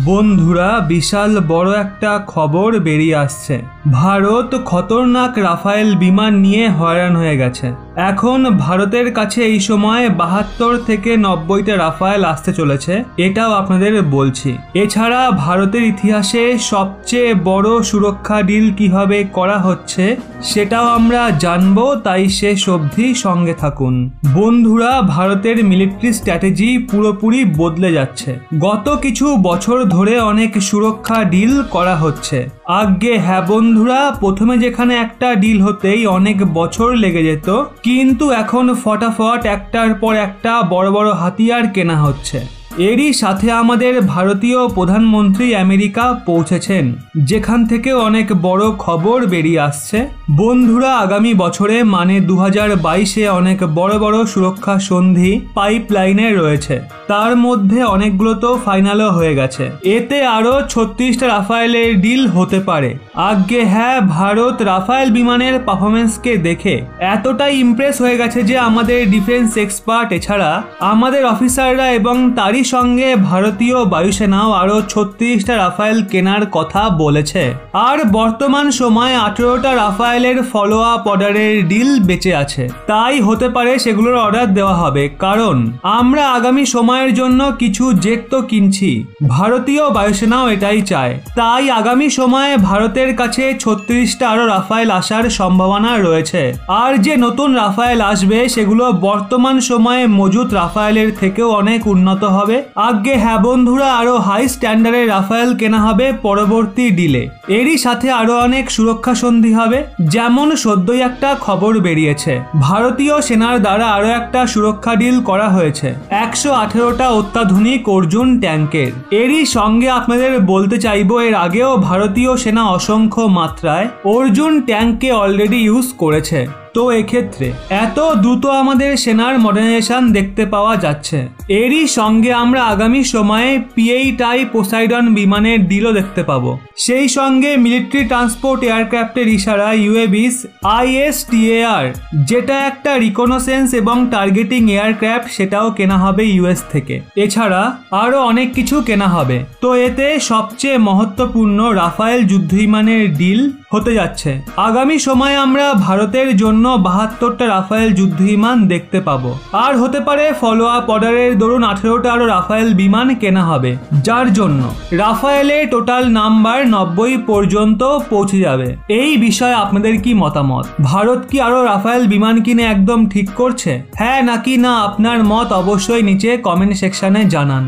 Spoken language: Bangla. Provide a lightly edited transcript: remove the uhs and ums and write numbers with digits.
বন্ধুরা, বিশাল বড় একটা খবর বেরিয়ে আসছে। ভারত খতরনাক রাফায়েল বিমান নিয়ে হয়রান হয়ে গেছে। এখন ভারতের কাছে এই সময় 72 থেকে 90টা রাফায়েল আসতে চলেছে, এটাও আপনাদের বলছি। এছাড়া ভারতের ইতিহাসে সবচেয়ে বড় সুরক্ষা ডিল কিভাবে করা হচ্ছে সেটাও আমরা জানবো, তাই শেষ অবধি সঙ্গে থাকুন। বন্ধুরা, ভারতের মিলিটারি স্ট্র্যাটেজি পুরোপুরি বদলে যাচ্ছে। গত কিছু বছর ধরে অনেক সুরক্ষা ডিল করা হচ্ছে। আগে হ্যাঁ বন্ধুরা, প্রথমে যেখানে একটা ডিল হতেই অনেক বছর লেগে যেত, কিন্তু এখন ফটাফট একটার পর একটা বড় বড় হাতিয়ার কেনা হচ্ছে। এরই সাথে আমাদের ভারতীয় প্রধানমন্ত্রী আমেরিকা পৌঁছেছেন, যেখান থেকে অনেক বড় খবর বেরিয়ে আসছে। বন্ধুরা, আগামী বছরে মানে 2022-এ অনেক বড় বড় সুরক্ষা সন্ধি পাইপলাইনে রয়েছে। তার মধ্যে অনেকগুলো তো ফাইনালও হয়ে গেছে। এতে আরো 36টা রাফায়েলের ডিল হতে পারে। আগে হ্যাঁ, ভারত রাফায়েল বিমানের পারফরমেন্সকে দেখে এতটাই ইমপ্রেস হয়ে গেছে যে আমাদের ডিফেন্স এক্সপার্ট এছাড়া আমাদের অফিসাররা এবং তারই সঙ্গে ভারতীয় বায়ুসেনাও আরো 36টা রাফায়েল কেনার কথা বলেছে। আর বর্তমান সময়ে 18টা রাফায়েলের ফলো আপ অর্ডারের ডিল বেঁচে আছে। তাই হতে পারে সেগুলোর অর্ডার দেওয়া হবে, কারণ আমরা আগামী সময়ের জন্য কিছু জেট তো কিনছি। ভারতীয় বায়ুসেনাও এটাই চায়। তাই আগামী সময়ে ভারতের কাছে 36টা আরো রাফায়েল আসার সম্ভাবনা রয়েছে। আর যে নতুন রাফায়েল আসবে সেগুলো বর্তমান সময়ে মজুদ রাফায়েলের থেকেও অনেক উন্নত হবে। আগে হ্যাঁ বন্ধুরা, আরো হাই স্ট্যান্ডার্ডের রাফায়েল কেনা হবে পরবর্তী ডিলে। এরই সাথে আরো অনেক সুরক্ষা সন্ধি হবে। যেমন সদ্যই একটা খবর বেরিয়েছে, ভারতীয় সেনার দ্বারা আরো একটা সুরক্ষা ডিল করা হয়েছে 118টা অত্যাধুনিক অর্জুন ট্যাঙ্কের। এরই সঙ্গে আপনাদের বলতে চাইবো, এর আগেও ভারতীয় সেনা অসংখ্য মাত্রায় অর্জুন ট্যাঙ্ককে অলরেডি ইউজ করেছে। তো এক্ষেত্রে এত দ্রুত আমাদের সেনার মডার্নাইজেশন দেখতে পাওয়া যাচ্ছে। এরই সঙ্গে আমরা আগামী সময়ে P-8I পোসাইডন বিমানের ডিলও দেখতে পাবো। সেই সঙ্গে মিলিটারি ট্রান্সপোর্ট এয়ারক্রাফটের ইশারা UAVs ISTAR, যেটা একটা রিকনোসেন্স এবং টার্গেটিং এয়ারক্রাফট, সেটাও কেনা হবে US থেকে। এছাড়া আরো অনেক কিছু কেনা হবে। তো এতে সবচেয়ে মহত্বপূর্ণ রাফায়েল যুদ্ধবিমানের ডিল হতে যাচ্ছে। আগামী সময়ে আমরা ভারতের জন্য 72টা রাফায়েল যুদ্ধবিমান দেখতে পাবো। আর হতে পারে ফলো আপ অর্ডারের দরুন 18টা আরো রাফায়েল বিমান কেনা হবে, যার জন্য রাফায়েলের টোটাল নাম্বার 90 পর্যন্ত পৌঁছে যাবে। এই বিষয়ে আপনাদের কি মতামত? ভারত কি আরো রাফায়েল বিমান কিনে একদম ঠিক করছে, হ্যাঁ নাকি না? আপনার মত অবশ্যই নিচে কমেন্ট সেকশনে জানান।